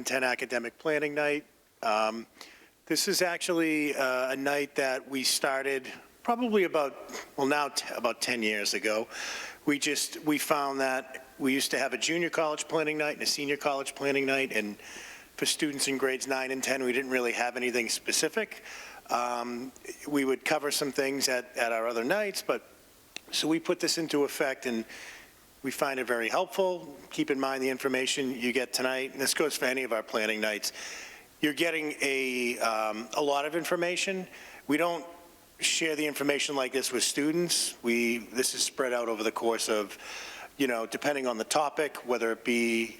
10 academic planning night. This is actually a night that we started probably about 10 years ago. We found that we used to have a junior college planning night and a senior college planning night, and for students in grades 9 and 10, we didn't really have anything specific. We would cover some things at our other nights, so we put this into effect, and we find it very helpful. Keep in mind the information you get tonight, and this goes for any of our planning nights. You're getting a lot of information. We don't share the information like this with students. This is spread out over the course of, depending on the topic, whether it be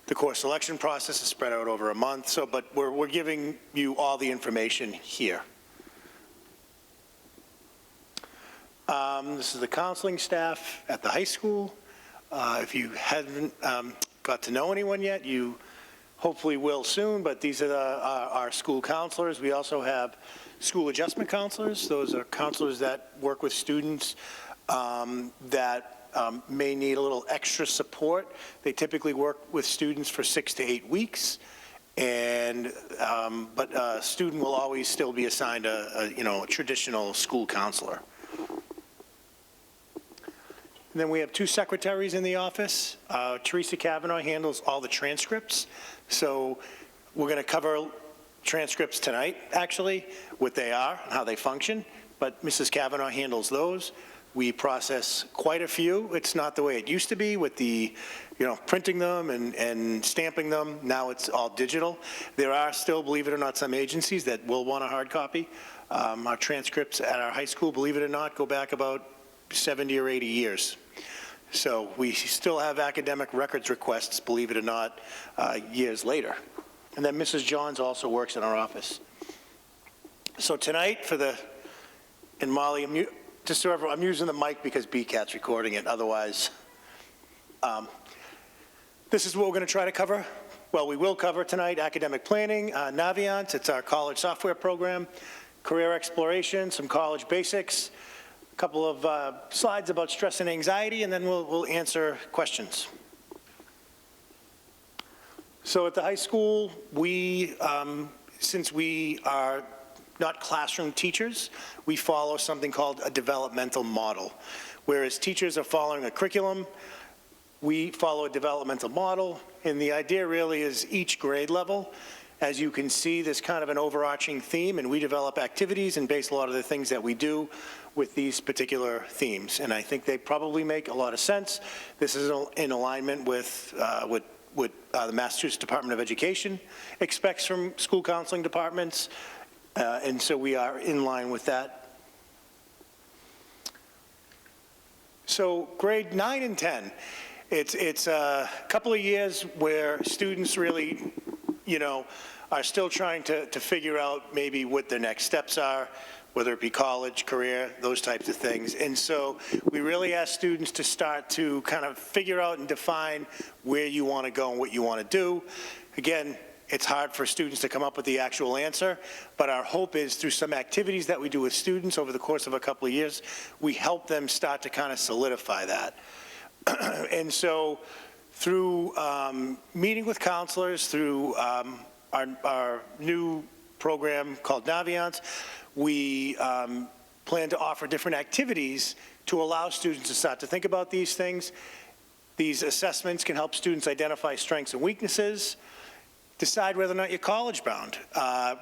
the course selection process is spread out over a month. But we're giving you all the information here. This is the counseling staff at the high school. If you haven't got to know anyone yet, you hopefully will soon, but these are our school counselors. We also have school adjustment counselors. Those are counselors that work with students that may need a little extra support. They typically work with students for 6 to 8 weeks, but a student will always still be assigned a traditional school counselor. And then we have 2 secretaries in the office. Teresa Kavanaugh handles all the transcripts. So we're going to cover transcripts tonight, actually, what they are and how they function. But Mrs. Kavanaugh handles those. We process quite a few. It's not the way it used to be with the, printing them and stamping them. Now it's all digital. There are still, believe it or not, some agencies that will want a hard copy. Our transcripts at our high school, believe it or not, go back about 70 or 80 years. So we still have academic records requests, believe it or not, years later. And then Mrs. Johns also works in our office. So tonight and Molly, I'm using the mic because BCAT's recording it, otherwise, this is what we're gonna try to cover. Well, we will cover tonight academic planning, Naviance, it's our college software program, career exploration, some college basics, a couple of slides about stress and anxiety, and then we'll answer questions. So at the high school, since we are not classroom teachers, we follow something called a developmental model. Whereas teachers are following a curriculum, we follow a developmental model, and the idea really is each grade level. As you can see, there's kind of an overarching theme, and we develop activities and base a lot of the things that we do with these particular themes. And I think they probably make a lot of sense. This is in alignment with what the Massachusetts Department of Education expects from school counseling departments. And so we are in line with that. So grade 9 and 10, it's a couple of years where students really, are still trying to figure out maybe what their next steps are, whether it be college, career, those types of things. And so we really ask students to start to kind of figure out and define where you want to go and what you want to do. Again, it's hard for students to come up with the actual answer, but our hope is through some activities that we do with students over the course of a couple of years, we help them start to kind of solidify that. And so through meeting with counselors, through our new program called Naviance, we plan to offer different activities to allow students to start to think about these things. These assessments can help students identify strengths and weaknesses, decide whether or not you're college bound.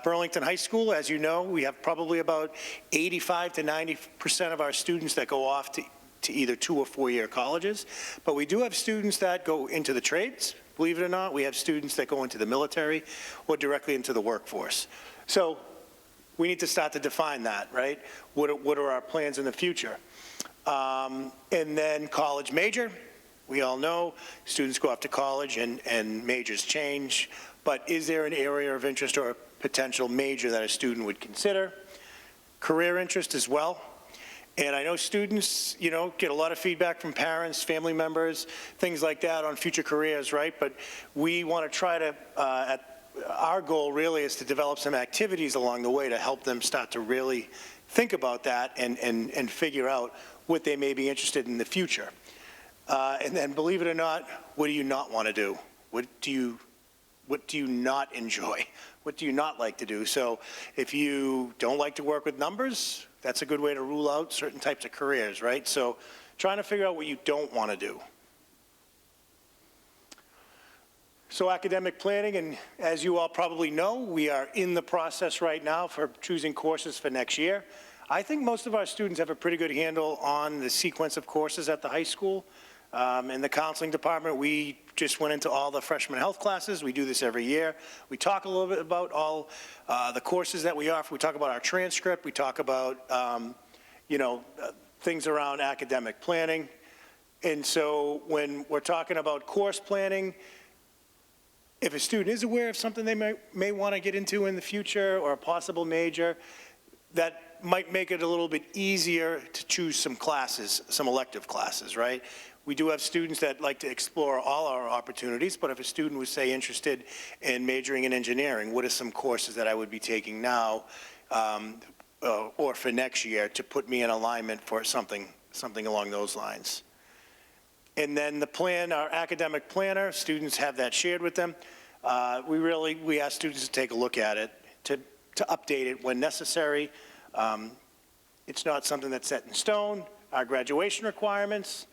Burlington High School, as you know, we have probably about 85 to 90% of our students that go off to either 2 or 4 year colleges, but we do have students that go into the trades. Believe it or not, we have students that go into the military or directly into the workforce. So we need to start to define that, right? What are our plans in the future? And then college major. We all know students go off to college and majors change, but is there an area of interest or a potential major that a student would consider? Career interest as well. And I know students, get a lot of feedback from parents, family members, things like that on future careers, right? But we want to try to, our goal really is to develop some activities along the way to help them start to really think about that and figure out what they may be interested in the future. And then believe it or not, what do you not want to do? What do you what do you not enjoy? What do you not like to do? So if you don't like to work with numbers, that's a good way to rule out certain types of careers, right? So trying to figure out what you don't want to do. So academic planning, and as you all probably know, we are in the process right now for choosing courses for next year. I think most of our students have a pretty good handle on the sequence of courses at the high school. In the counseling department, we just went into all the freshman health classes. We do this every year. We talk a little bit about all the courses that we offer. We talk about our transcript. We talk about, things around academic planning. And so when we're talking about course planning, if a student is aware of something they may want to get into in the future or a possible major, that might make it a little bit easier to choose some classes, some elective classes, right? We do have students that like to explore all our opportunities, but if a student was, say, interested in majoring in engineering, what are some courses that I would be taking now or for next year to put me in alignment for something along those lines? And then the plan, our academic planner, students have that shared with them. We ask students to take a look at it, to update it when necessary. It's not something that's set in stone. Our graduation requirements,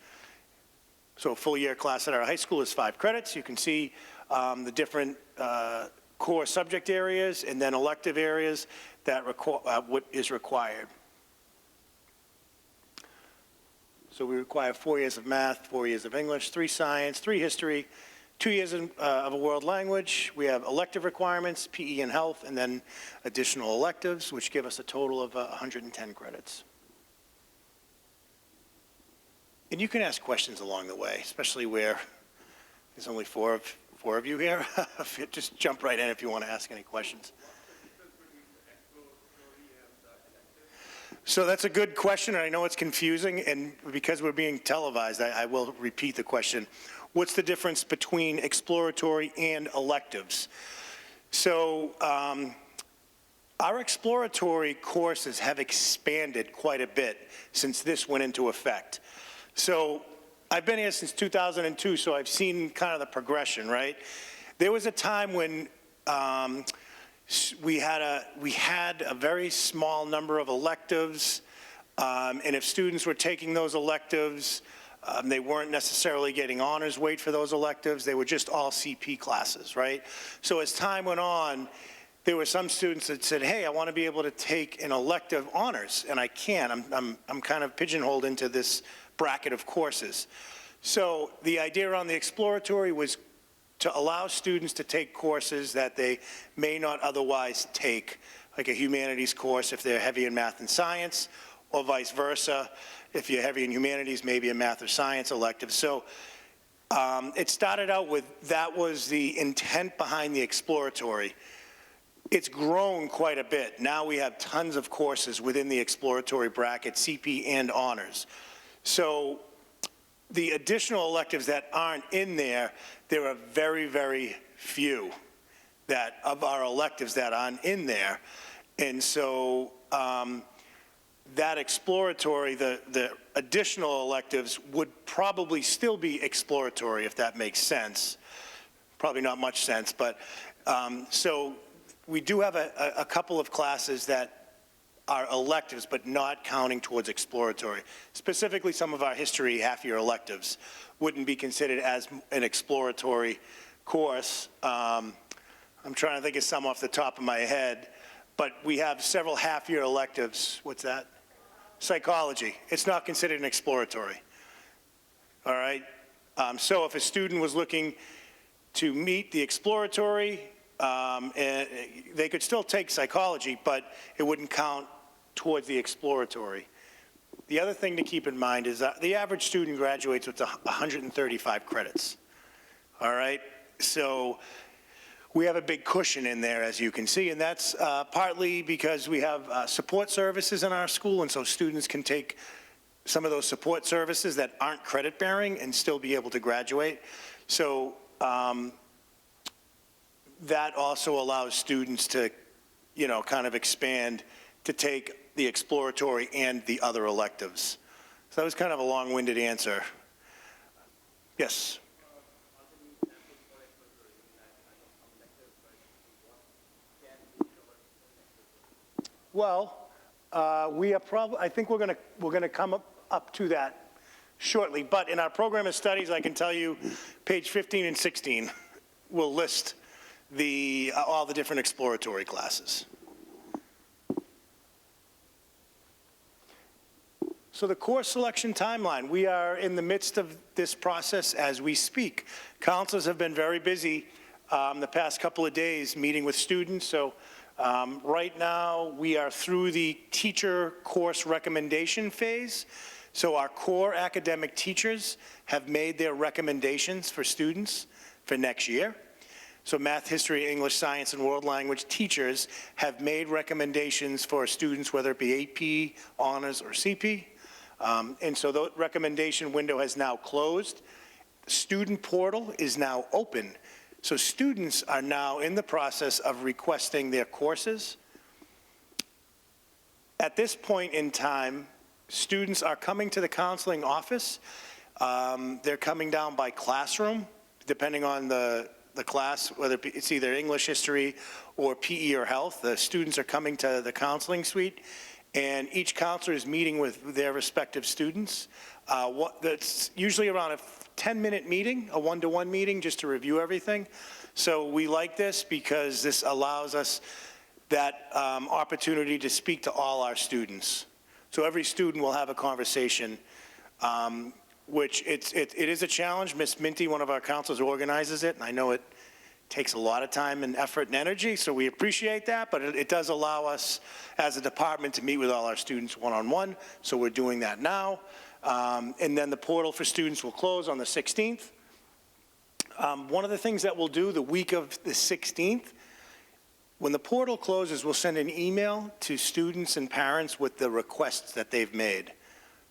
so a full year class at our high school is 5 credits. You can see the different core subject areas and then elective areas that what is required. So we require 4 years of math, 4 years of English, 3 science, 3 history, 2 years of a world language. We have elective requirements, PE and health, and then additional electives, which give us a total of 110 credits. And you can ask questions along the way, especially where there's only four of you here. Just jump right in if you want to ask any questions. So that's a good question, and I know it's confusing, and because we're being televised, I will repeat the question. What's the difference between exploratory and electives? So our exploratory courses have expanded quite a bit since this went into effect. So I've been here since 2002, so I've seen kind of the progression, right? There was a time when we had a very small number of electives, and if students were taking those electives, they weren't necessarily getting honors weight for those electives. They were just all CP classes, right? So as time went on, there were some students that said, hey, I want to be able to take an elective honors, and I can't. I'm kind of pigeonholed into this bracket of courses. So the idea around the exploratory was to allow students to take courses that they may not otherwise take, like a humanities course if they're heavy in math and science, or vice versa. If you're heavy in humanities, maybe a math or science elective. So it started out with, that was the intent behind the exploratory. It's grown quite a bit. Now we have tons of courses within the exploratory bracket, CP and honors. So the additional electives that aren't in there, there are very, very few that of our electives that aren't in there. And so that exploratory, the additional electives would probably still be exploratory, if that makes sense. Probably not much sense, but so we do have a couple of classes that are electives, but not counting towards exploratory. Specifically, some of our history half-year electives wouldn't be considered as an exploratory course. I'm trying to think of some off the top of my head, but we have several half-year electives. What's that? Psychology. It's not considered an exploratory. All right? So if a student was looking to meet the exploratory, they could still take psychology, but it wouldn't count towards the exploratory. The other thing to keep in mind is that the average student graduates with 135 credits. All right? So we have a big cushion in there, as you can see, and that's partly because we have support services in our school, and so students can take some of those support services that aren't credit-bearing and still be able to graduate. So that also allows students to, kind of expand to take the exploratory and the other electives. So that was kind of a long-winded answer. Yes? Well, we are I think we're going to come up to that shortly. But in our program of studies, I can tell you, page 15 and 16 will list all the different exploratory classes. So the course selection timeline, we are in the midst of this process as we speak. Counselors have been very busy the past couple of days meeting with students. So right now we are through the teacher course recommendation phase. So our core academic teachers have made their recommendations for students for next year. So math, history, English, science, and world language teachers have made recommendations for students, whether it be AP, honors, or CP. And so the recommendation window has now closed. The student portal is now open. So students are now in the process of requesting their courses. At this point in time, students are coming to the counseling office. They're coming down by classroom, depending on the class, whether it's either English, history, or PE or health. The students are coming to the counseling suite, and each counselor is meeting with their respective students. That's usually around a 10-minute meeting, a one-to-one meeting, just to review everything. So we like this because this allows us that opportunity to speak to all our students. So every student will have a conversation, which it is a challenge. Miss Minty, one of our counselors, organizes it, and I know it takes a lot of time and effort and energy, so we appreciate that, but it does allow us as a department to meet with all our students one-on-one, so we're doing that now. And then the portal for students will close on the 16th. One of the things that we'll do the week of the 16th, when the portal closes, we'll send an email to students and parents with the requests that they've made.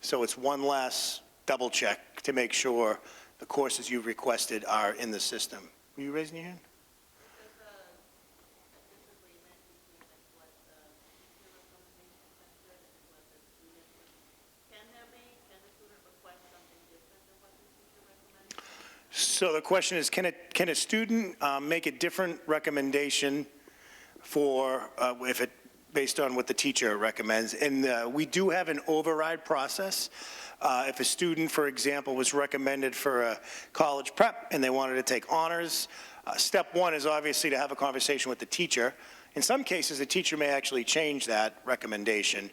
So it's one last double check to make sure the courses you've requested are in the system. Were you raising your hand? So the question is, can a student make a different recommendation for if it based on what the teacher recommends? And we do have an override process. If a student, for example, was recommended for a college prep and they wanted to take honors, step one is obviously to have a conversation with the teacher. In some cases, the teacher may actually change that recommendation.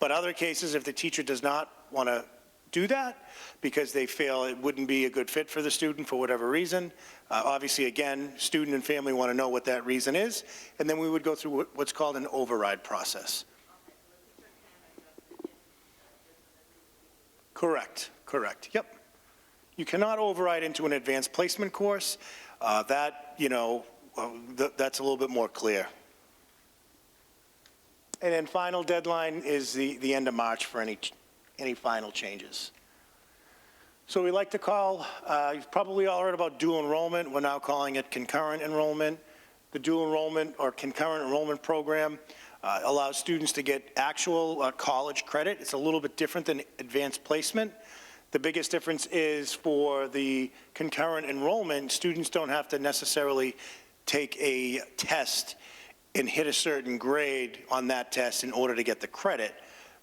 But other cases, if the teacher does not want to do that because they feel it wouldn't be a good fit for the student for whatever reason, obviously, again, student and family want to know what that reason is, and then we would go through what's called an override process. Correct, yep. You cannot override into an advanced placement course. That's a little bit more clear. And then final deadline is the end of March for any final changes. So we like to call, you've probably all heard about dual enrollment. We're now calling it concurrent enrollment. The dual enrollment or concurrent enrollment program allows students to get actual college credit. It's a little bit different than advanced placement. The biggest difference is for the concurrent enrollment, students don't have to necessarily take a test and hit a certain grade on that test in order to get the credit.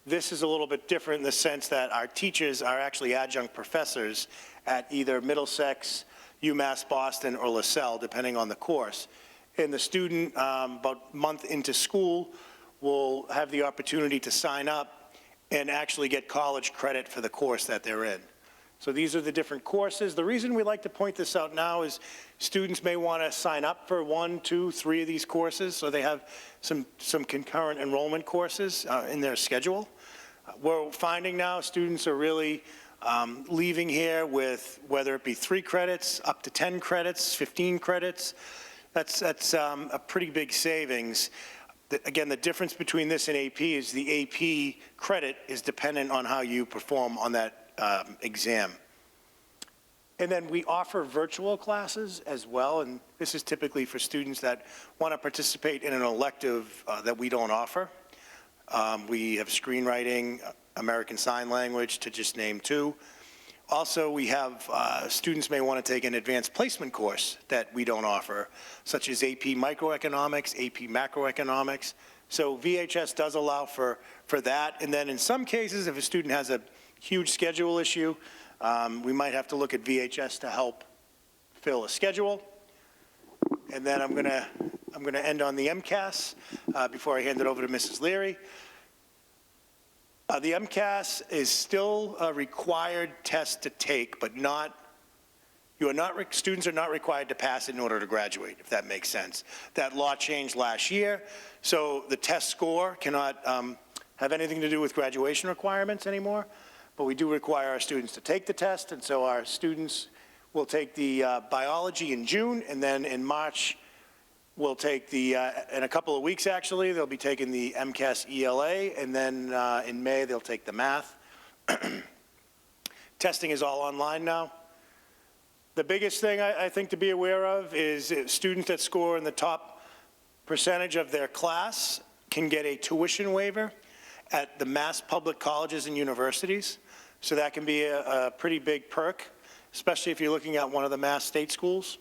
This is a little bit different in the sense that our teachers are actually adjunct professors at either Middlesex, UMass Boston, or LaSalle, depending on the course. And the student, about a month into school, will have the opportunity to sign up and actually get college credit for the course that they're in. So these are the different courses. The reason we like to point this out now is students may want to sign up for 1, 2, 3 of these courses, so they have some concurrent enrollment courses in their schedule. We're finding now students are really leaving here with whether it be 3 credits, up to 10 credits, 15 credits. That's a pretty big savings. Again, the difference between this and AP is the AP credit is dependent on how you perform on that exam. And then we offer virtual classes as well, and this is typically for students that want to participate in an elective that we don't offer. We have screenwriting, American Sign Language, to just name 2. Also, we have students may want to take an advanced placement course that we don't offer, such as AP Microeconomics, AP Macroeconomics. So VHS does allow for that. And then in some cases, if a student has a huge schedule issue, we might have to look at VHS to help fill a schedule. And then I'm gonna end on the MCAS before I hand it over to Mrs. Leary. The MCAS is still a required test to take, but students are not required to pass it in order to graduate, if that makes sense. That law changed last year, so the test score cannot have anything to do with graduation requirements anymore, but we do require our students to take the test, and so our students will take the biology in June, and then in March, we'll take in a couple of weeks actually, they'll be taking the MCAS ELA, and then in May, they'll take the math. Testing is all online now. The biggest thing I think to be aware of is students that score in the top percentage of their class can get a tuition waiver at the Mass public colleges and universities. So that can be a pretty big perk, especially if you're looking at one of the Mass state schools.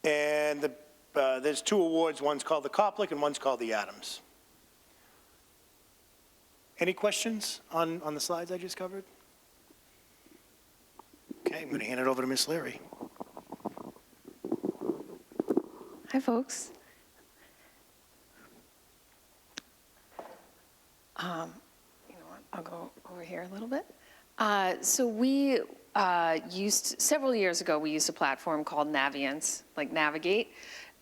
And there's 2 awards, one's called the Koplik and one's called the Adams. Any questions on the slides I just covered? Okay, I'm going to hand it over to Ms. Leary. Hi, folks. You know what, I'll go over here a little bit. So we several years ago, we used a platform called Naviance, like Navigate.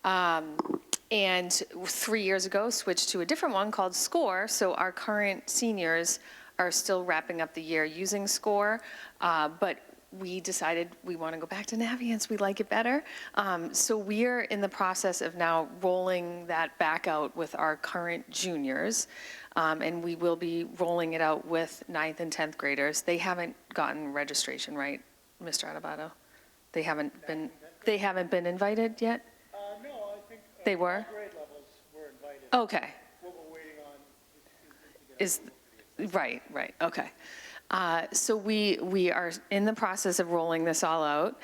And 3 years ago, switched to a different one called Score. So our current seniors are still wrapping up the year using Score, but we decided we want to go back to Naviance. We like it better. So we're in the process of now rolling that back out with our current juniors. And we will be rolling it out with 9th and 10th graders. They haven't gotten registration, right, Mr. Adebato? They haven't been invited yet? No, I think they were? All grade levels were invited. Okay. What we're waiting on is right, okay. So we are in the process of rolling this all out,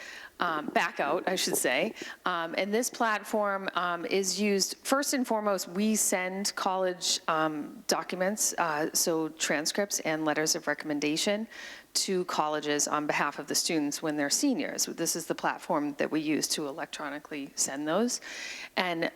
back out, I should say. And this platform is used, first and foremost, we send college documents, so transcripts and letters of recommendation to colleges on behalf of the students when they're seniors. This is the platform that we use to electronically send those. And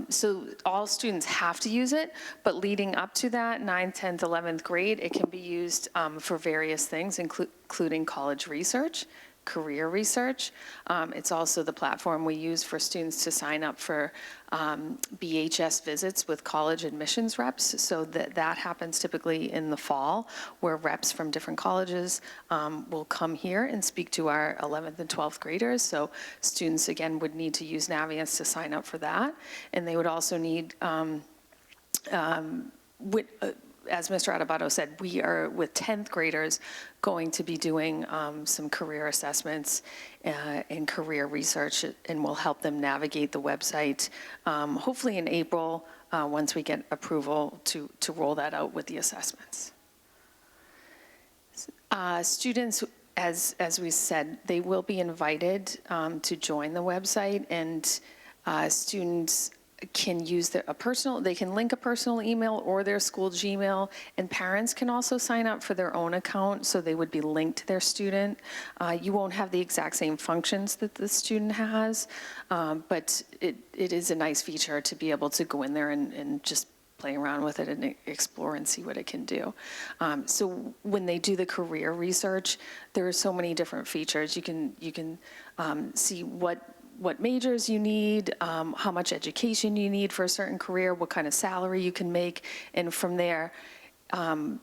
so all students have to use it, but leading up to that, 9th, 10th, 11th grade, it can be used for various things, including college research, career research. It's also the platform we use for students to sign up for BHS visits with college admissions reps. So that happens typically in the fall, where reps from different colleges will come here and speak to our 11th and 12th graders. So students, again, would need to use Naviance to sign up for that. And they would also need, as Mr. Adebato said, we are, with 10th graders, going to be doing some career assessments and career research, and we'll help them navigate the website, hopefully in April, once we get approval to roll that out with the assessments. Students, as we said, they will be invited to join the website, and students can use they can link a personal email or their school Gmail, and parents can also sign up for their own account, so they would be linked to their student. You won't have the exact same functions that the student has, but it is a nice feature to be able to go in there and just play around with it and explore and see what it can do. So when they do the career research, there are so many different features. You can see what majors you need, how much education you need for a certain career, what kind of salary you can make, and from there,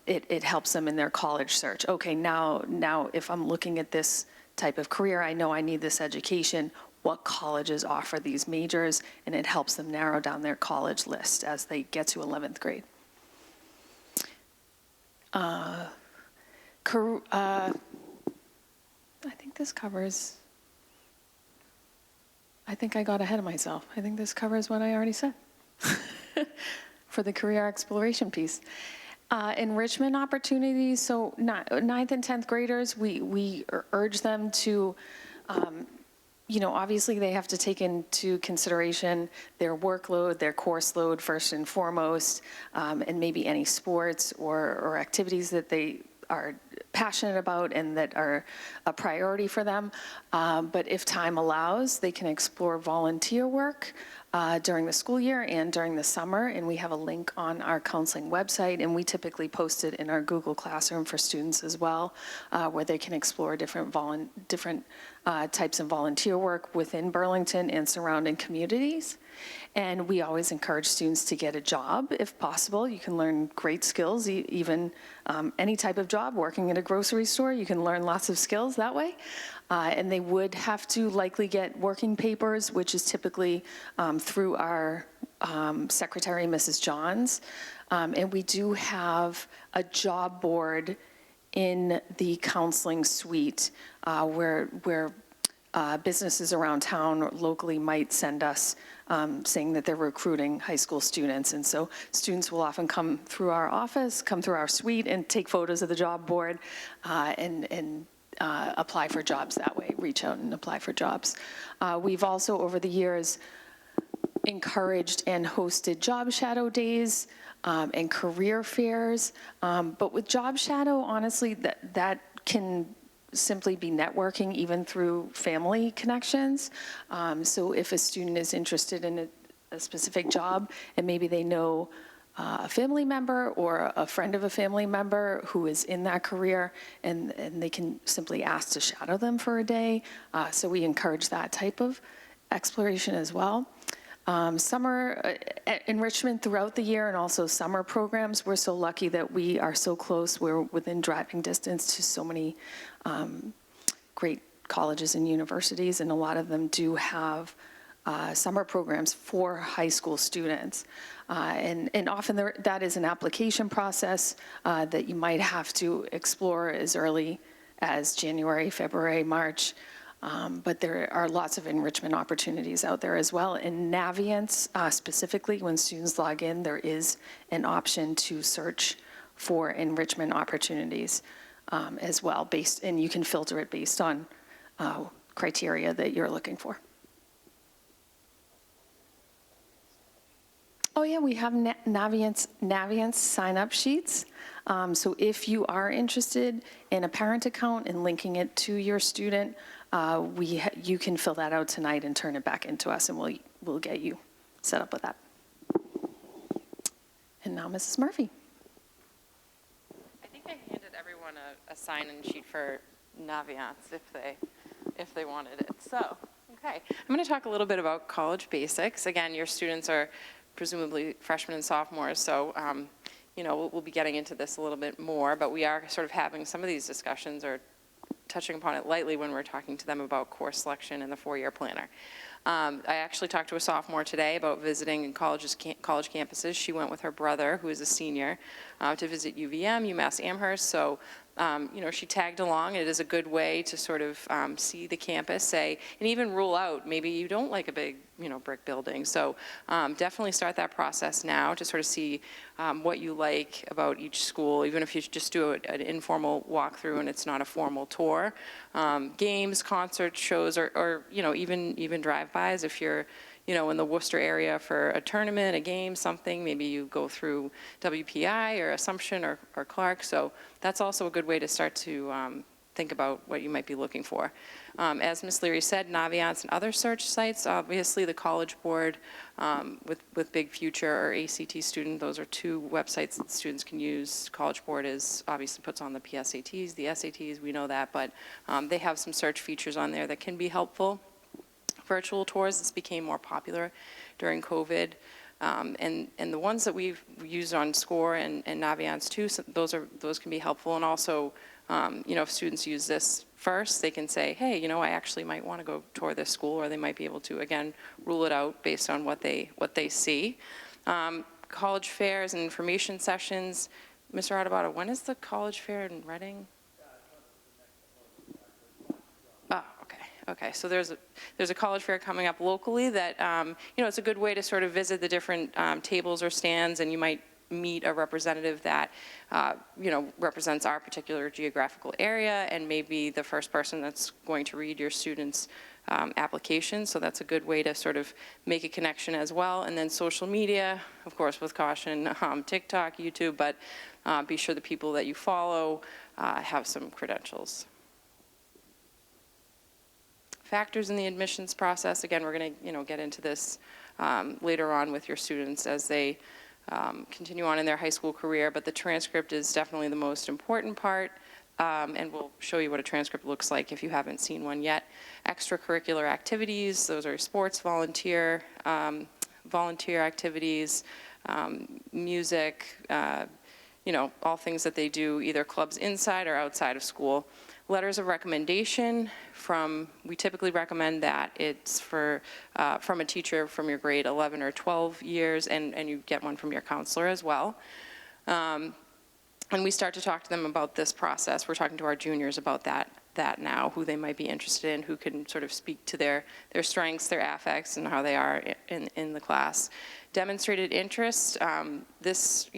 it helps them in their college search. Okay, now if I'm looking at this type of career, I know I need this education, what colleges offer these majors, and it helps them narrow down their college list as they get to 11th grade. I think this covers, I think I got ahead of myself. I think this covers what I already said for the career exploration piece. Enrichment opportunities, so 9th and 10th graders, we urge them to obviously they have to take into consideration their workload, their course load first and foremost, and maybe any sports or activities that they are passionate about and that are a priority for them. But if time allows, they can explore volunteer work during the school year and during the summer, and we have a link on our counseling website, and we typically post it in our Google Classroom for students as well, where they can explore different types of volunteer work within Burlington and surrounding communities. And we always encourage students to get a job if possible. You can learn great skills, even any type of job, working at a grocery store, you can learn lots of skills that way. And they would have to likely get working papers, which is typically through our secretary, Mrs. Johns. And we do have a job board in the counseling suite where businesses around town locally might send us saying that they're recruiting high school students. And so students will often come through our office, come through our suite, and take photos of the job board and apply for jobs that way, reach out and apply for jobs. We've also, over the years, encouraged and hosted job shadow days and career fairs. But with job shadow, honestly, that can simply be networking even through family connections. So if a student is interested in a specific job and maybe they know a family member or a friend of a family member who is in that career, and they can simply ask to shadow them for a day. So we encourage that type of exploration as well. Summer enrichment throughout the year and also summer programs. We're so lucky that we are so close. We're within driving distance to so many great colleges and universities, and a lot of them do have summer programs for high school students. And often that is an application process that you might have to explore as early as January, February, March. But there are lots of enrichment opportunities out there as well. In Navient, specifically, when students log in, there is an option to search for enrichment opportunities as well, and you can filter it based on criteria that you're looking for. Oh yeah, we have Navient sign-up sheets. So if you are interested in a parent account and linking it to your student, you can fill that out tonight and turn it back into us, and we'll get you set up with that. And now Mrs. Murphy. I think I handed everyone a sign-in sheet for Navient if they wanted it. So, okay, I'm going to talk a little bit about college basics. Again, your students are presumably freshmen and sophomores, so we'll be getting into this a little bit more, but we are sort of having some of these discussions or touching upon it lightly when we're talking to them about course selection and the four-year planner. I actually talked to a sophomore today about visiting college campuses. She went with her brother, who is a senior, to visit UVM, UMass Amherst. So, she tagged along. It is a good way to sort of see the campus, and even rule out maybe you don't like a big, brick building. So definitely start that process now to sort of see what you like about each school, even if you just do an informal walkthrough and it's not a formal tour. Games, concerts, shows, or even drive-bys. If you're in the Worcester area for a tournament, a game, something, maybe you go through WPI or Assumption or Clark. So that's also a good way to start to think about what you might be looking for. As Ms. Leary said, Navient and other search sites, obviously the College Board with Big Future or ACT Student, those are two websites that students can use. College Board obviously puts on the PSATs, the SATs, we know that, but they have some search features on there that can be helpful. Virtual tours, this became more popular during COVID. And the ones that we've used on SCORE and Navient too, so those can be helpful. And also, if students use this first, they can say, hey, I actually might want to go tour this school, or they might be able to, again, rule it out based on what they see. College fairs and information sessions. Mr. Adebato, when is the college fair in Reading? Okay, so there's a college fair coming up locally that, it's a good way to sort of visit the different tables or stands, and you might meet a representative that, represents our particular geographical area, and maybe the first person that's going to read your students' applications, so that's a good way to sort of make a connection as well. And then social media, of course, with caution, TikTok, YouTube, but be sure the people that you follow have some credentials. Factors in the admissions process, again, we're going to get into this later on with your students as they continue on in their high school career, but the transcript is definitely the most important part, and we'll show you what a transcript looks like if you haven't seen one yet. Extracurricular activities, those are sports, volunteer activities, music, all things that they do, either clubs inside or outside of school. Letters of recommendation we typically recommend that it's from a teacher from your grade 11 or 12 years, and you get one from your counselor as well. And we start to talk to them about this process. We're talking to our juniors about that now, who they might be interested in, who can sort of speak to their strengths, their affects, and how they are in the class. Demonstrated interest, this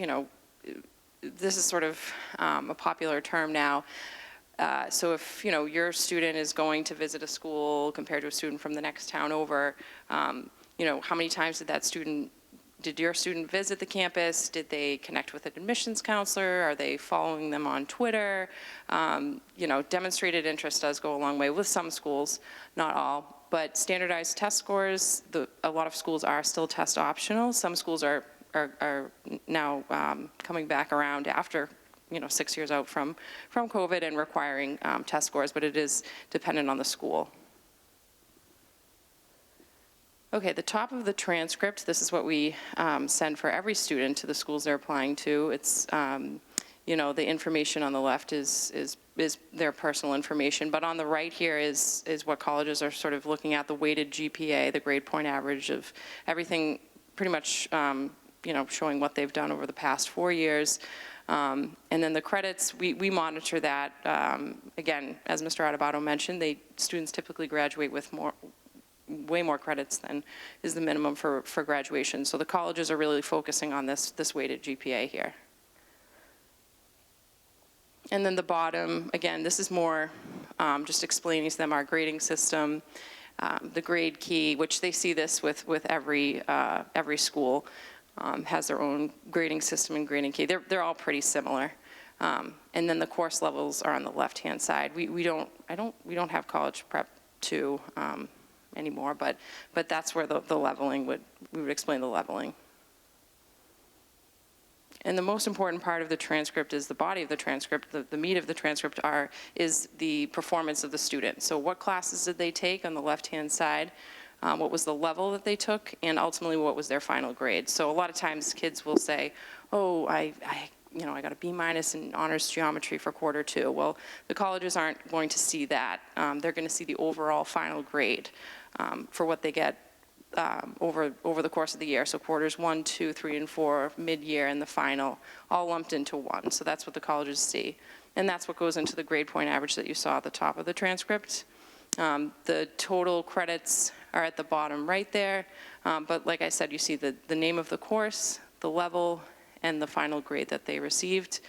is sort of a popular term now. So if, your student is going to visit a school compared to a student from the next town over, how many times did your student visit the campus? Did they connect with an admissions counselor? Are they following them on Twitter? Demonstrated interest does go a long way with some schools, not all. But standardized test scores, a lot of schools are still test optional. Some schools are now coming back around after 6 years out from COVID and requiring test scores, but it is dependent on the school. Okay, the top of the transcript, this is what we send for every student to the schools they're applying to. It's, the information on the left is their personal information, but on the right here is what colleges are sort of looking at, the weighted GPA, the grade point average of everything, pretty much, showing what they've done over the past 4 years. And then the credits, we monitor that. Again, as Mr. Adebato mentioned, students typically graduate with way more credits than is the minimum for graduation. So the colleges are really focusing on this weighted GPA here. And then the bottom, again, this is more just explaining to them our grading system, the grade key, which they see this with every school. Has their own grading system and grading key. They're all pretty similar. And then the course levels are on the left-hand side. We don't have college prep 2 anymore, but that's where the leveling we would explain the leveling. And the most important part of the transcript is the body of the transcript. The meat of the transcript is the performance of the student. So what classes did they take on the left-hand side? What was the level that they took, and ultimately what was their final grade. So a lot of times kids will say, oh, I got a B- in honors geometry for quarter 2. Well, the colleges aren't going to see that. They're going to see the overall final grade for what they get over the course of the year. So quarters 1, 2, 3, and 4, mid-year, and the final, all lumped into one. So that's what the colleges see. And that's what goes into the grade point average that you saw at the top of the transcript. The total credits are at the bottom right there, but like I said, you see the name of the course, the level, and the final grade that they received.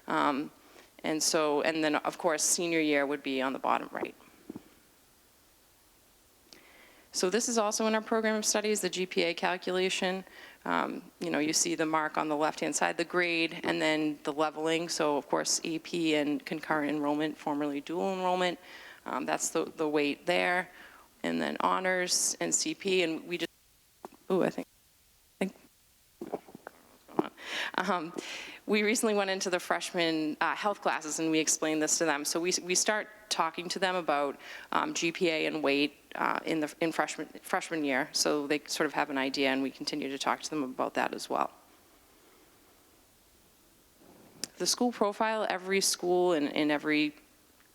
And then of course senior year would be on the bottom right. So this is also in our program of studies, the GPA calculation. You see the mark on the left-hand side, the grade, and then the leveling. So of course AP and concurrent enrollment, formerly dual enrollment. That's the weight there. And then honors and CP, and we just, I think what's going on. We recently went into the freshman health classes, and we explained this to them. So we start talking to them about GPA and weight in freshman year, so they sort of have an idea, and we continue to talk to them about that as well. The school profile, every school in every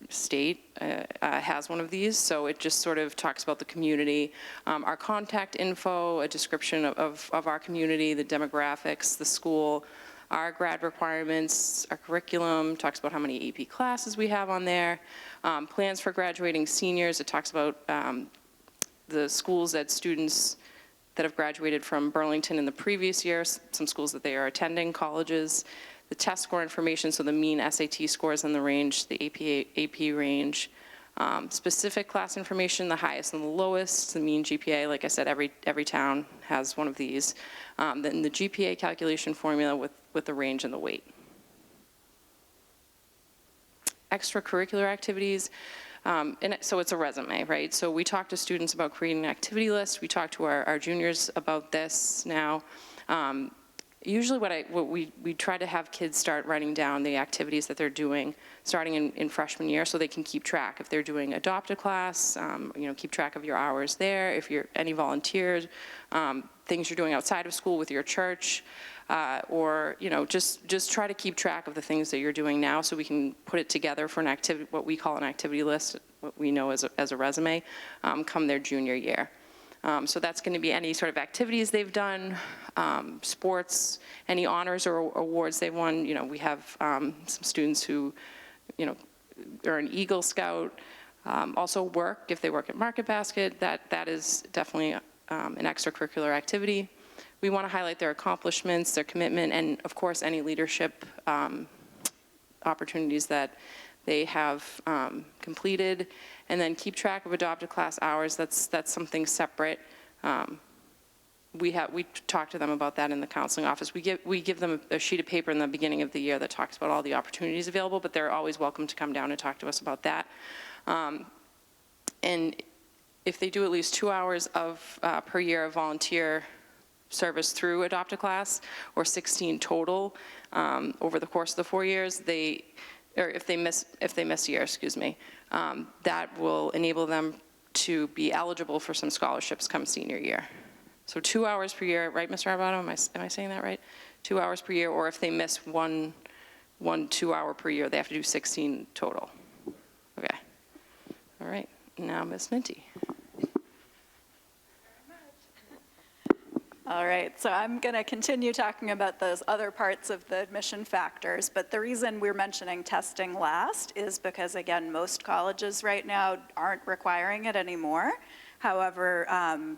state has one of these, so it just sort of talks about the community, our contact info, a description of our community, the demographics, the school, our grad requirements, our curriculum, talks about how many AP classes we have on there, plans for graduating seniors. It talks about the schools that students that have graduated from Burlington in the previous year, some schools that they are attending, colleges, the test score information, so the mean SAT scores in the range, the AP range, Specific class information, the highest and the lowest, the mean GPA, like I said, every town has one of these. Then the GPA calculation formula with the range and the weight. Extracurricular activities, and so it's a resume, right? So we talk to students about creating an activity list. We talk to our juniors about this now. Usually what we try to have kids start writing down the activities that they're doing starting in freshman year so they can keep track. If they're doing adopt a class, keep track of your hours there. If you're any volunteers, things you're doing outside of school with your church, or just try to keep track of the things that you're doing now so we can put it together for an activity, what we call an activity list, what we know as a resume, come their junior year. So that's going to be any sort of activities they've done, sports, any honors or awards they've won. We have some students who, are an Eagle Scout. Also work, if they work at Market Basket, that is definitely an extracurricular activity. We want to highlight their accomplishments, their commitment, and of course any leadership opportunities that they have completed, and then keep track of adopted class hours. That's something separate. We talk to them about that in the counseling office. We give them a sheet of paper in the beginning of the year that talks about all the opportunities available, but they're always welcome to come down and talk to us about that. And if they do at least 2 hours per year of volunteer service through Adopt a Class, or 16 total over the course of the 4 years, or if they miss a year, that will enable them to be eligible for some scholarships come senior year. So 2 hours per year, right, Mr. Arbato? Am I saying that right? 2 hours per year, or if they miss one 2 hour per year, they have to do 16 total. Okay. All right. Now, Ms. Minty. All right, so I'm going to continue talking about those other parts of the admission factors, but the reason we're mentioning testing last is because, again, most colleges right now aren't requiring it anymore. However,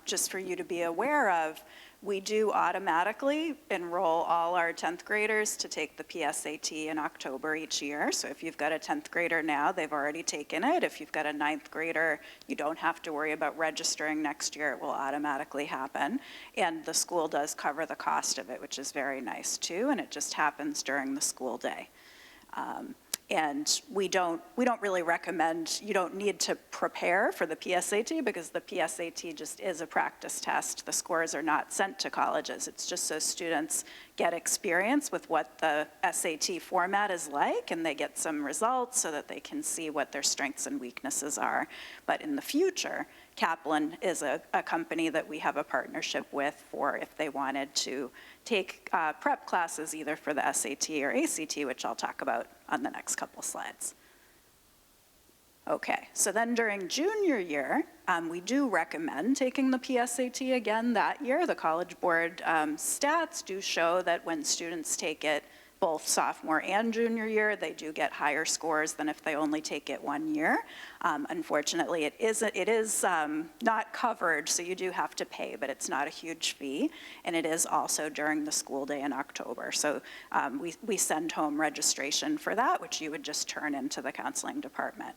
just for you to be aware of, we do automatically enroll all our 10th graders to take the PSAT in October each year. So if you've got a 10th grader now, they've already taken it. If you've got a 9th grader, you don't have to worry about registering next year. It will automatically happen. And the school does cover the cost of it, which is very nice too, and it just happens during the school day. And we don't really recommend, you don't need to prepare for the PSAT because the PSAT just is a practice test. The scores are not sent to colleges. It's just so students get experience with what the SAT format is like, and they get some results so that they can see what their strengths and weaknesses are. But in the future, Kaplan is a company that we have a partnership with for if they wanted to take prep classes either for the SAT or ACT, which I'll talk about on the next couple slides. Okay, so then during junior year, we do recommend taking the PSAT again that year. The College Board stats do show that when students take it both sophomore and junior year, they do get higher scores than if they only take it 1 year. Unfortunately, it is not covered, so you do have to pay, but it's not a huge fee, and it is also during the school day in October. So we send home registration for that, which you would just turn into the counseling department.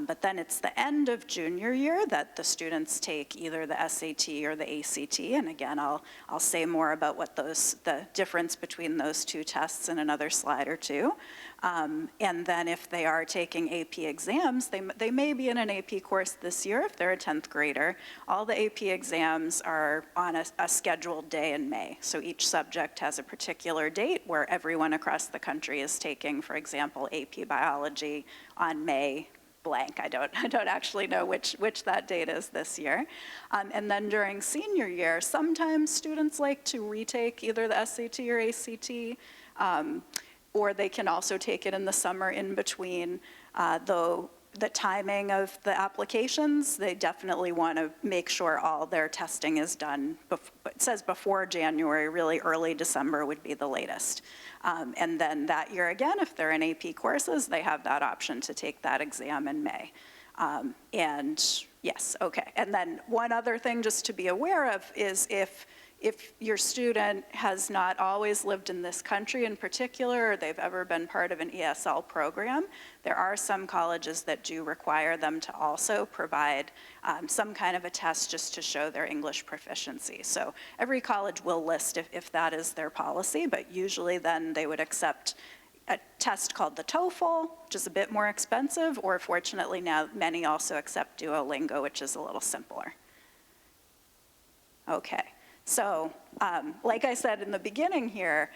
But then it's the end of junior year that the students take either the SAT or the ACT, and again, I'll say more about what the difference between those two tests in another slide or two. And then if they are taking AP exams, they may be in an AP course this year if they're a 10th grader. All the AP exams are on a scheduled day in May. So each subject has a particular date where everyone across the country is taking, for example, AP biology on May blank. I don't actually know which that date is this year. And then during senior year, sometimes students like to retake either the SAT or ACT, or they can also take it in the summer in between. Though the timing of the applications, they definitely want to make sure all their testing is done. It says before January, really early December would be the latest. And then that year again, if they're in AP courses, they have that option to take that exam in May. And yes, okay. And then one other thing just to be aware of is if If your student has not always lived in this country in particular, or they've ever been part of an ESL program, there are some colleges that do require them to also provide some kind of a test just to show their English proficiency. So every college will list if that is their policy, but usually then they would accept a test called the TOEFL, which is a bit more expensive, or fortunately now many also accept Duolingo, which is a little simpler. Okay, so like I said in the beginning here,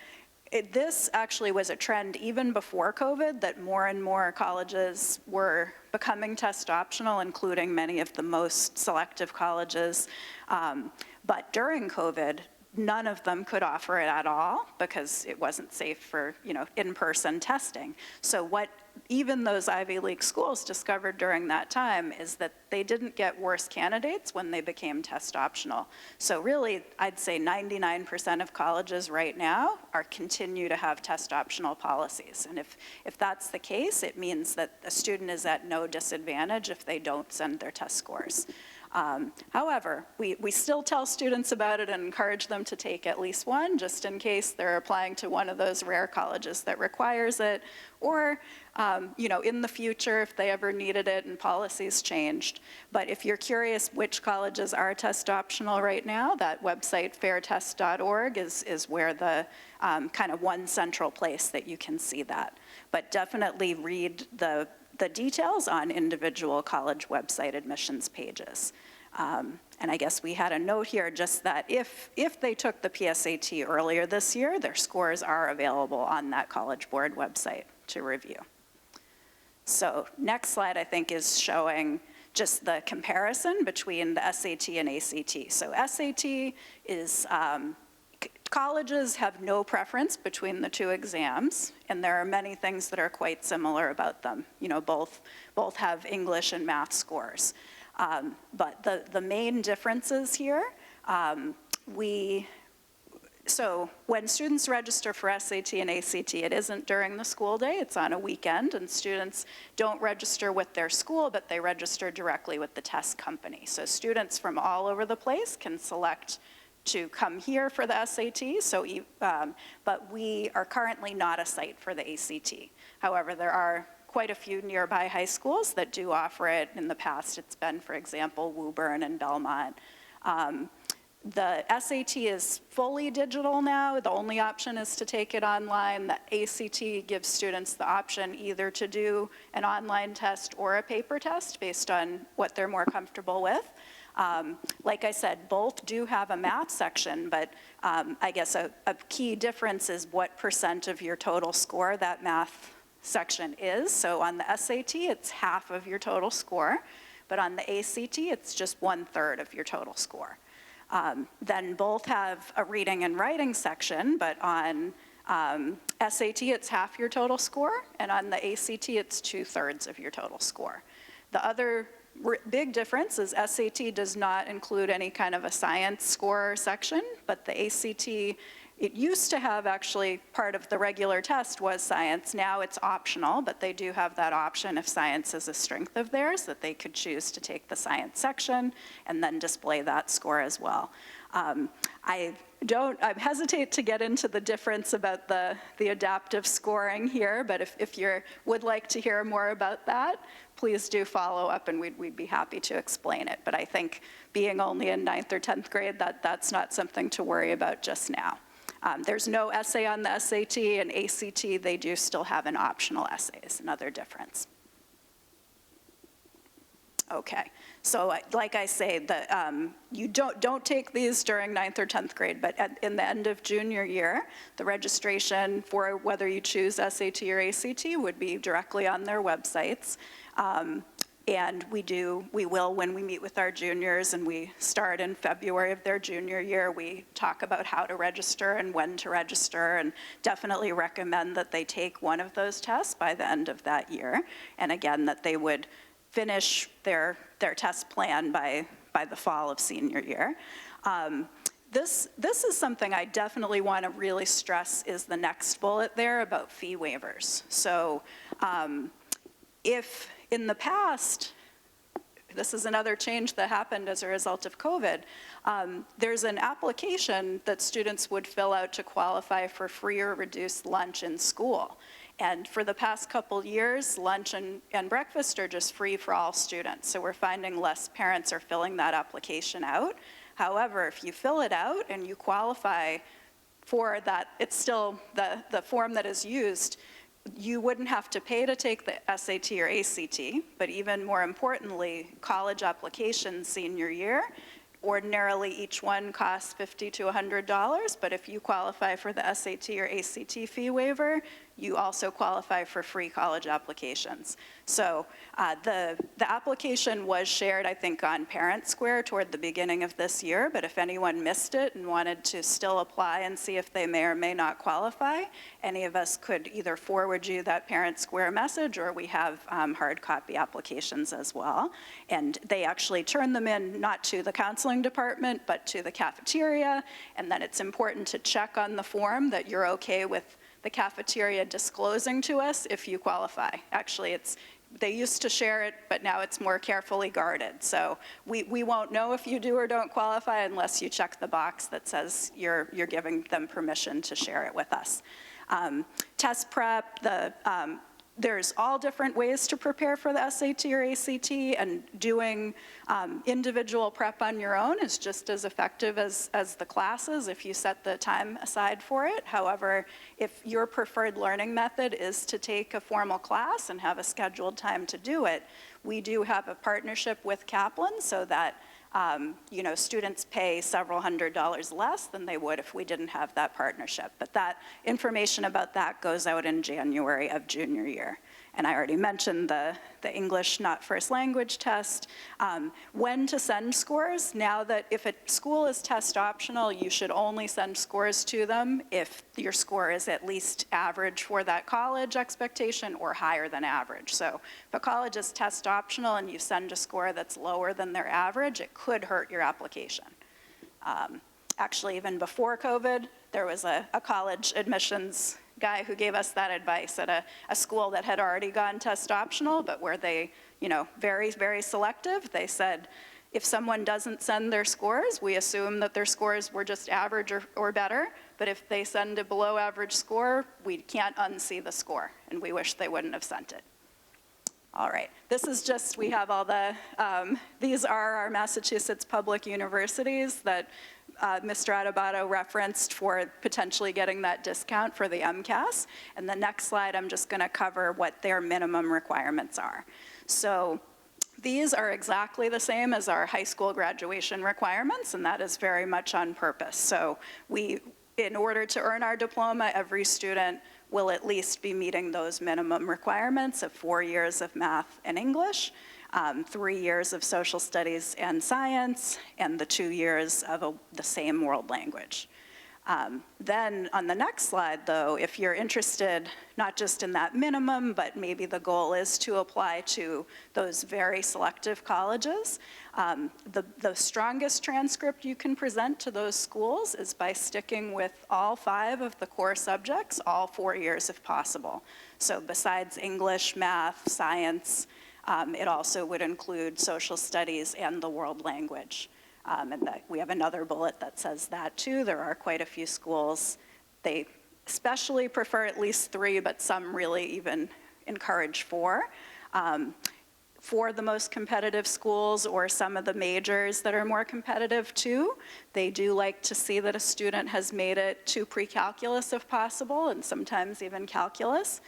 this actually was a trend even before COVID, that more and more colleges were becoming test optional, including many of the most selective colleges. But during COVID, none of them could offer it at all because it wasn't safe for, in-person testing. So what even those Ivy League schools discovered during that time is that they didn't get worse candidates when they became test optional. So really, I'd say 99% of colleges right now continue to have test optional policies. And if that's the case, it means that a student is at no disadvantage if they don't send their test scores. However, we still tell students about it and encourage them to take at least one, just in case they're applying to one of those rare colleges that requires it, or in the future if they ever needed it and policies changed. But if you're curious which colleges are test optional right now, that website fairtest.org is where the kind of one central place that you can see that. But definitely read the details on individual college website admissions pages. And I guess we had a note here just that if they took the PSAT earlier this year, their scores are available on that College Board website to review. So next slide, I think, is showing just the comparison between the SAT and ACT. So SAT is, colleges have no preference between the two exams, and there are many things that are quite similar about them. Both have English and math scores. But the main differences here, so when students register for SAT and ACT, it isn't during the school day, it's on a weekend, and students don't register with their school, but they register directly with the test company. So students from all over the place can select to come here for the SAT, but we are currently not a site for the ACT. However, there are quite a few nearby high schools that do offer it. In the past, it's been, for example, Woburn and Belmont. The SAT is fully digital now. The only option is to take it online. The ACT gives students the option either to do an online test or a paper test based on what they're more comfortable with. Like I said, both do have a math section, but I guess a key difference is what % of your total score that math section is. So on the SAT, it's half of your total score, but on the ACT, it's just 1/3 of your total score. Then both have a reading and writing section, but on SAT, it's half your total score, and on the ACT, it's 2/3 of your total score. The other big difference is SAT does not include any kind of a science score section, but the ACT, it used to have actually part of the regular test was science. Now it's optional, but they do have that option if science is a strength of theirs, that they could choose to take the science section and then display that score as well. I hesitate to get into the difference about the adaptive scoring here, but if you would like to hear more about that, please do follow up and we'd be happy to explain it. But I think being only in 9th or 10th grade, that's not something to worry about just now. There's no essay on the SAT, and ACT, they do still have an optional essay, is another difference. Okay, so like I say, you don't take these during 9th or 10th grade, but in the end of junior year, the registration for whether you choose SAT or ACT would be directly on their websites. And we will, when we meet with our juniors and we start in February of their junior year, we talk about how to register and when to register, and definitely recommend that they take one of those tests by the end of that year. And again, that they would finish their test plan by the fall of senior year. This is something I definitely want to really stress is the next bullet there about fee waivers. So if in the past, this is another change that happened as a result of COVID. There's an application that students would fill out to qualify for free or reduced lunch in school. And for the past couple years, lunch and breakfast are just free for all students. So we're finding less parents are filling that application out. However, if you fill it out and you qualify for that, it's still the form that is used, you wouldn't have to pay to take the SAT or ACT, but even more importantly, college applications senior year, ordinarily each one costs $50 to $100, but if you qualify for the SAT or ACT fee waiver, you also qualify for free college applications. So the application was shared, I think, on Parent Square toward the beginning of this year, but if anyone missed it and wanted to still apply and see if they may or may not qualify, any of us could either forward you that Parent Square message, or we have hard copy applications as well. And they actually turn them in not to the counseling department, but to the cafeteria, and then it's important to check on the form that you're okay with the cafeteria disclosing to us if you qualify. Actually, they used to share it, but now it's more carefully guarded. So we won't know if you do or don't qualify unless you check the box that says you're giving them permission to share it with us. Test prep, there's all different ways to prepare for the SAT or ACT, and doing individual prep on your own is just as effective as the classes if you set the time aside for it. However, if your preferred learning method is to take a formal class and have a scheduled time to do it, we do have a partnership with Kaplan so that students pay several $100s less than they would if we didn't have that partnership. But that information about that goes out in January of junior year. And I already mentioned the English not first language test. When to send scores, now that if a school is test optional, you should only send scores to them if your score is at least average for that college expectation or higher than average. So if a college is test optional and you send a score that's lower than their average, it could hurt your application. Actually, even before COVID, there was a college admissions guy who gave us that advice at a school that had already gone test optional, but where they, very, very selective. They said, if someone doesn't send their scores, we assume that their scores were just average or better, but if they send a below average score, we can't unsee the score, and we wish they wouldn't have sent it. All right, this is just, we have all the, these are our Massachusetts public universities that Mr. Adebato referenced for potentially getting that discount for the MCAS. And the next slide, I'm just gonna cover what their minimum requirements are. So these are exactly the same as our high school graduation requirements, and that is very much on purpose. So in order to earn our diploma, every student will at least be meeting those minimum requirements of 4 years of math and English, 3 years of social studies and science, and the 2 years of the same world language. Then on the next slide, though, if you're interested not just in that minimum, but maybe the goal is to apply to those very selective colleges, the strongest transcript you can present to those schools is by sticking with all 5 of the core subjects, all 4 years if possible. So besides English, math, science, it also would include social studies and the world language. And we have another bullet that says that too. There are quite a few schools. They especially prefer at least 3, but some really even encourage 4. For the most competitive schools or some of the majors that are more competitive too, they do like to see that a student has made it to pre-calculus if possible, and sometimes even calculus.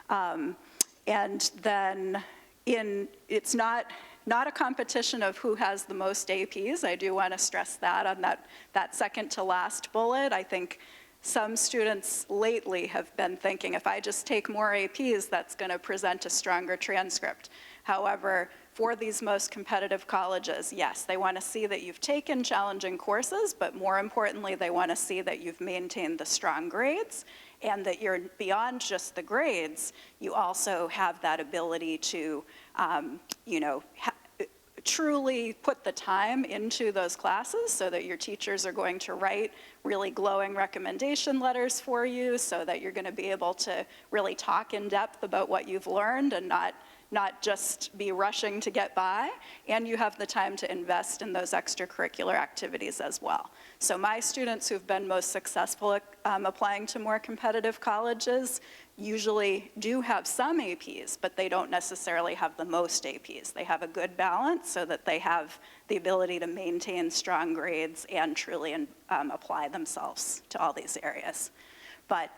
And then it's not a competition of who has the most APs. I do want to stress that on that second to last bullet. I think some students lately have been thinking, if I just take more APs, that's going to present a stronger transcript. However, for these most competitive colleges, yes, they want to see that you've taken challenging courses, but more importantly, they want to see that you've maintained the strong grades, and that you're beyond just the grades, you also have that ability to, truly put the time into those classes so that your teachers are going to write really glowing recommendation letters for you, so that you're going to be able to really talk in depth about what you've learned and not not just be rushing to get by, and you have the time to invest in those extracurricular activities as well. So my students who've been most successful at applying to more competitive colleges usually do have some APs, but they don't necessarily have the most APs. They have a good balance so that they have the ability to maintain strong grades and truly apply themselves to all these areas. But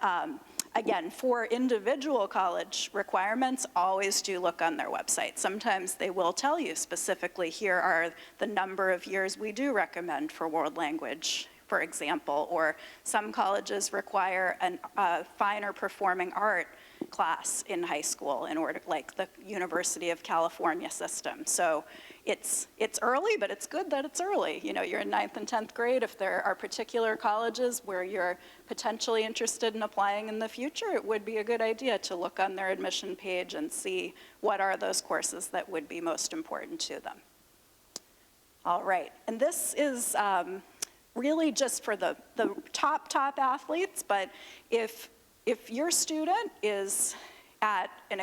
again, for individual college requirements, always do look on their website. Sometimes they will tell you specifically, here are the number of years we do recommend for world language, for example, or some colleges require a finer performing art class in high school in order, like the University of California system. So it's early, but it's good that it's early. You know, you're in 9th and 10th grade. If there are particular colleges where you're potentially interested in applying in the future, it would be a good idea to look on their admission page and see what are those courses that would be most important to them. All right, and this is really just for the top athletes, but if your student is at an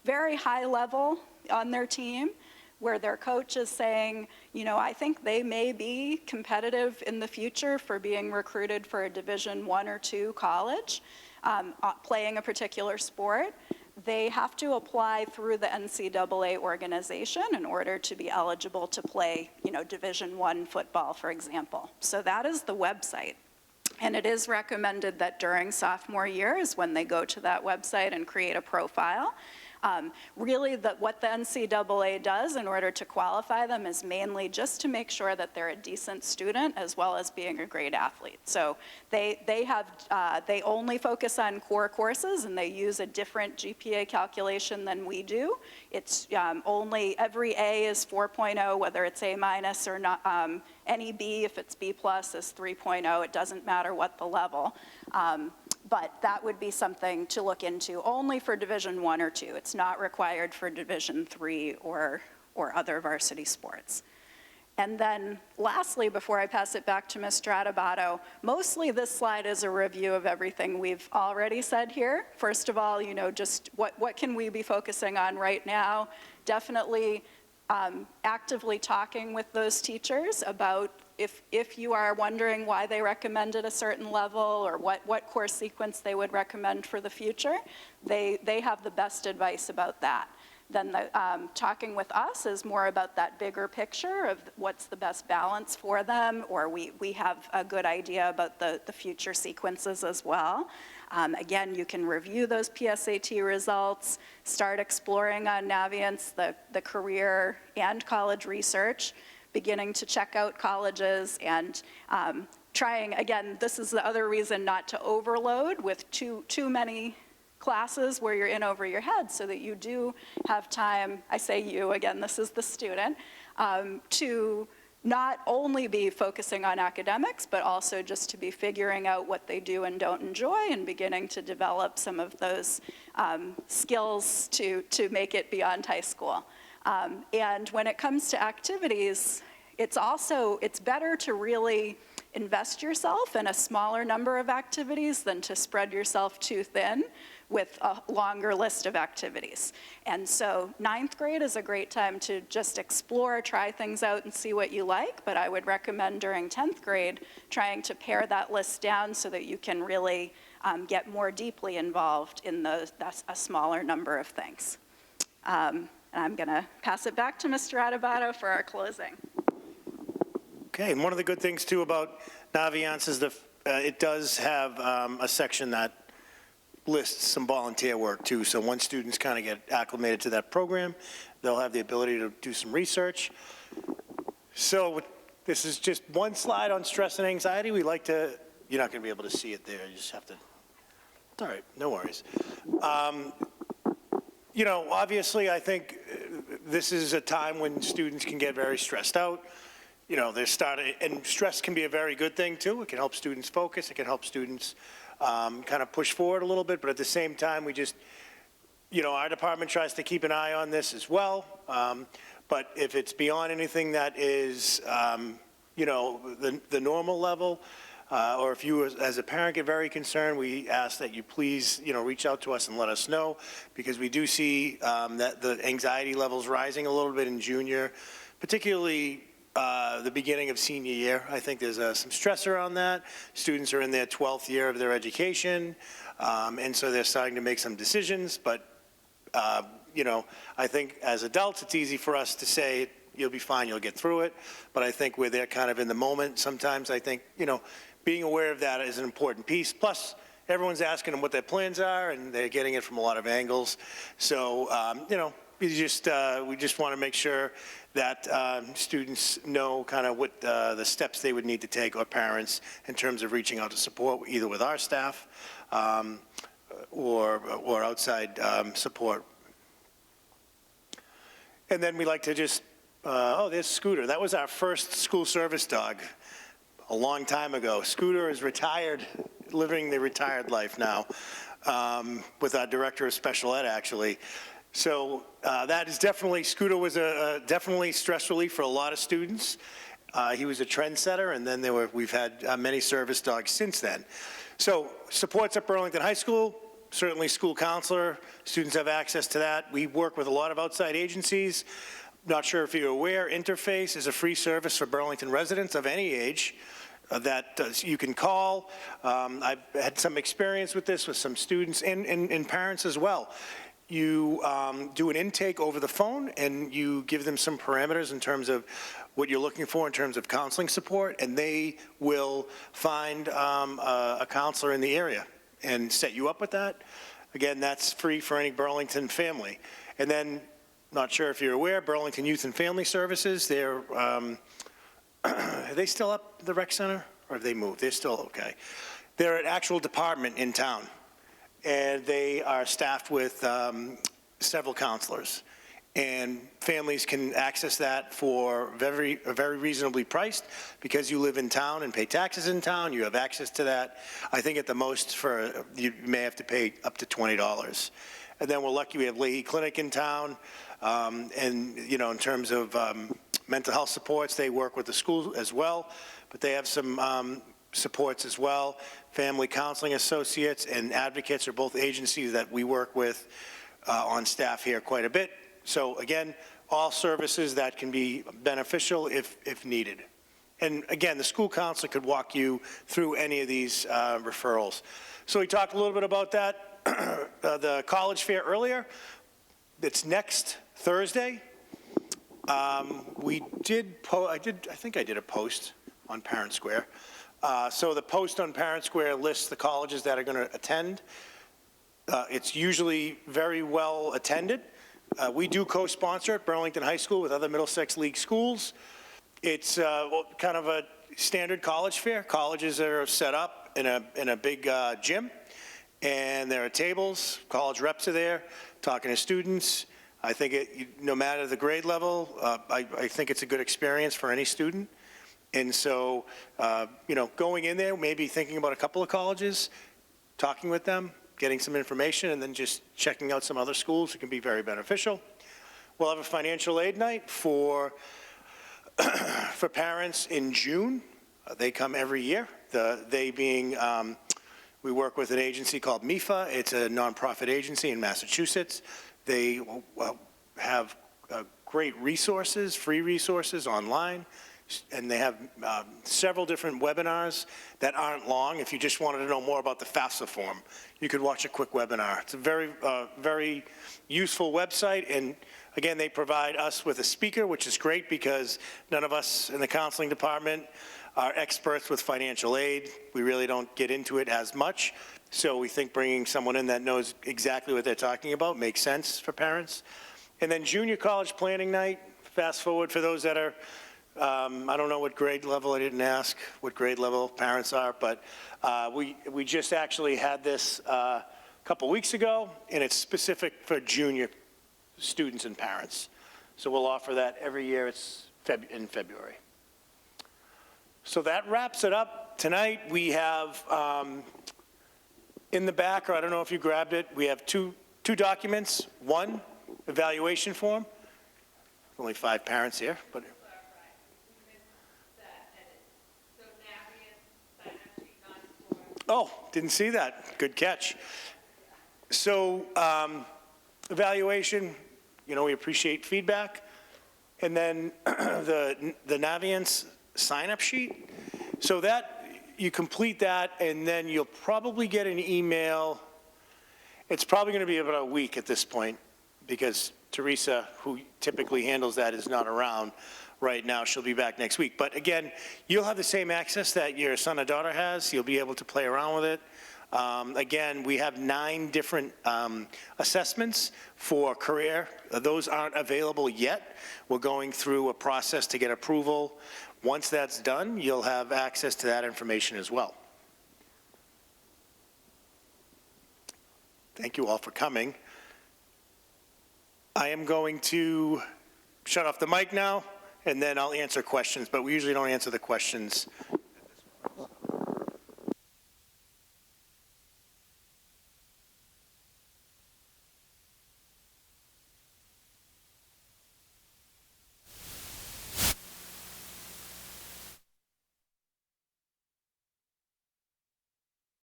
very high level on their team, where their coach is saying, I think they may be competitive in the future for being recruited for a Division I or II college, playing a particular sport, they have to apply through the NCAA organization in order to be eligible to play, Division I football, for example. So that is the website. And it is recommended that during sophomore year is when they go to that website and create a profile. Really, what the NCAA does in order to qualify them is mainly just to make sure that they're a decent student as well as being a great athlete. So they only focus on core courses, and they use a different GPA calculation than we do. It's only every A is 4.0, whether it's A minus or not. Any B, if it's B plus, is 3.0. It doesn't matter what the level. But that would be something to look into only for Division I or II. It's not required for Division III or other varsity sports. And then lastly, before I pass it back to Mr. Adebato, mostly this slide is a review of everything we've already said here. First of all, just what can we be focusing on right now? Definitely actively talking with those teachers about if you are wondering why they recommended a certain level or what course sequence they would recommend for the future, they have the best advice about that. Then talking with us is more about that bigger picture of what's the best balance for them, or we have a good idea about the future sequences as well. Again, you can review those PSAT results, start exploring on Naviance the career and college research, beginning to check out colleges and trying, again, this is the other reason not to overload with too many classes where you're in over your head, so that you do have time, I say you, again, this is the student, to not only be focusing on academics, but also just to be figuring out what they do and don't enjoy and beginning to develop some of those skills to make it beyond high school. And when it comes to activities, it's better to really invest yourself in a smaller number of activities than to spread yourself too thin with a longer list of activities. And so 9th grade is a great time to just explore, try things out and see what you like, but I would recommend during 10th grade trying to pare that list down so that you can really get more deeply involved in a smaller number of things. And I'm gonna pass it back to Mr. Adebato for our closing. Okay, and one of the good things too about Naviance is it does have a section that lists some volunteer work too. So once students kind of get acclimated to that program, they'll have the ability to do some research. So this is just one slide on stress and anxiety. You're not going to be able to see it there. You just have to, it's all right, no worries. Obviously I think this is a time when students can get very stressed out. And stress can be a very good thing too. It can help students focus. It can help students kind of push forward a little bit, but at the same time, our department tries to keep an eye on this as well. But if it's beyond anything that is, the normal level, or if you as a parent get very concerned, we ask that you please, reach out to us and let us know, because we do see that the anxiety levels rising a little bit in junior, particularly the beginning of senior year. I think there's some stress around that. Students are in their 12th year of their education, and so they're starting to make some decisions. But, I think as adults, it's easy for us to say, you'll be fine, you'll get through it. But I think where they're kind of in the moment, sometimes I think, being aware of that is an important piece. Plus, everyone's asking them what their plans are, and they're getting it from a lot of angles. So, we just want to make sure that students know kind of what the steps they would need to take, or parents, in terms of reaching out to support, either with our staff or outside support. And then we like to just, there's Scooter. That was our first school service dog a long time ago. Scooter is retired, living the retired life now, with our director of special ed, actually. So that is definitely, Scooter was definitely stress relief for a lot of students. He was a trendsetter, and then we've had many service dogs since then. So supports at Burlington High School, certainly school counselor, students have access to that. We work with a lot of outside agencies. Not sure if you're aware, Interface is a free service for Burlington residents of any age that you can call. I've had some experience with this with some students and parents as well. You do an intake over the phone, and you give them some parameters in terms of what you're looking for in terms of counseling support, and they will find a counselor in the area and set you up with that. Again, that's free for any Burlington family. And then, not sure if you're aware, Burlington Youth and Family Services, they're, are they still up at the rec center, or have they moved? They're still okay. They're an actual department in town, and they are staffed with several counselors. And families can access that for very reasonably priced, because you live in town and pay taxes in town. You have access to that. I think at the most you may have to pay up to $20. And then we're lucky we have Leahy Clinic in town. And in terms of mental health supports, they work with the school as well, but they have some supports as well. Family counseling associates and advocates are both agencies that we work with on staff here quite a bit. So again, all services that can be beneficial if needed. And again, the school counselor could walk you through any of these referrals. So we talked a little bit about that, the college fair earlier. It's next Thursday. I think I did a post on Parent Square. So the post on Parent Square lists the colleges that are going to attend. It's usually very well attended. We do co-sponsor at Burlington High School with other Middlesex League schools. It's kind of a standard college fair. Colleges are set up in a big gym, and there are tables. College reps are there talking to students. I think no matter the grade level, I think it's a good experience for any student. And so, going in there, maybe thinking about a couple of colleges, talking with them, getting some information, and then just checking out some other schools, it can be very beneficial. We'll have a financial aid night for parents in June. They come every year. They being, we work with an agency called MIFA. It's a nonprofit agency in Massachusetts. They have great resources, free resources online. And they have several different webinars that aren't long. If you just wanted to know more about the FAFSA form, you could watch a quick webinar. It's a very useful website. And again, they provide us with a speaker, which is great because none of us in the counseling department are experts with financial aid. We really don't get into it as much. So we think bringing someone in that knows exactly what they're talking about makes sense for parents. And then junior college planning night, fast forward for those that are, I don't know what grade level, I didn't ask what grade level parents are, but we just actually had this a couple weeks ago, and it's specific for junior students and parents. So we'll offer that every year. It's in February. So that wraps it up. Tonight we have in the back, or I don't know if you grabbed it, we have two documents. One, evaluation form. Only 5 parents here, but. Oh, didn't see that. Good catch. So evaluation, we appreciate feedback. And then the Naviance sign-up sheet. So that, you complete that, and then you'll probably get an email. It's probably going to be about a week at this point, because Teresa, who typically handles that, is not around right now. She'll be back next week. But again, you'll have the same access that your son or daughter has. You'll be able to play around with it. Again, we have 9 different assessments for career. Those aren't available yet. We're going through a process to get approval. Once that's done, you'll have access to that information as well. Thank you all for coming. I am going to shut off the mic now, and then I'll answer questions, but we usually don't answer the questions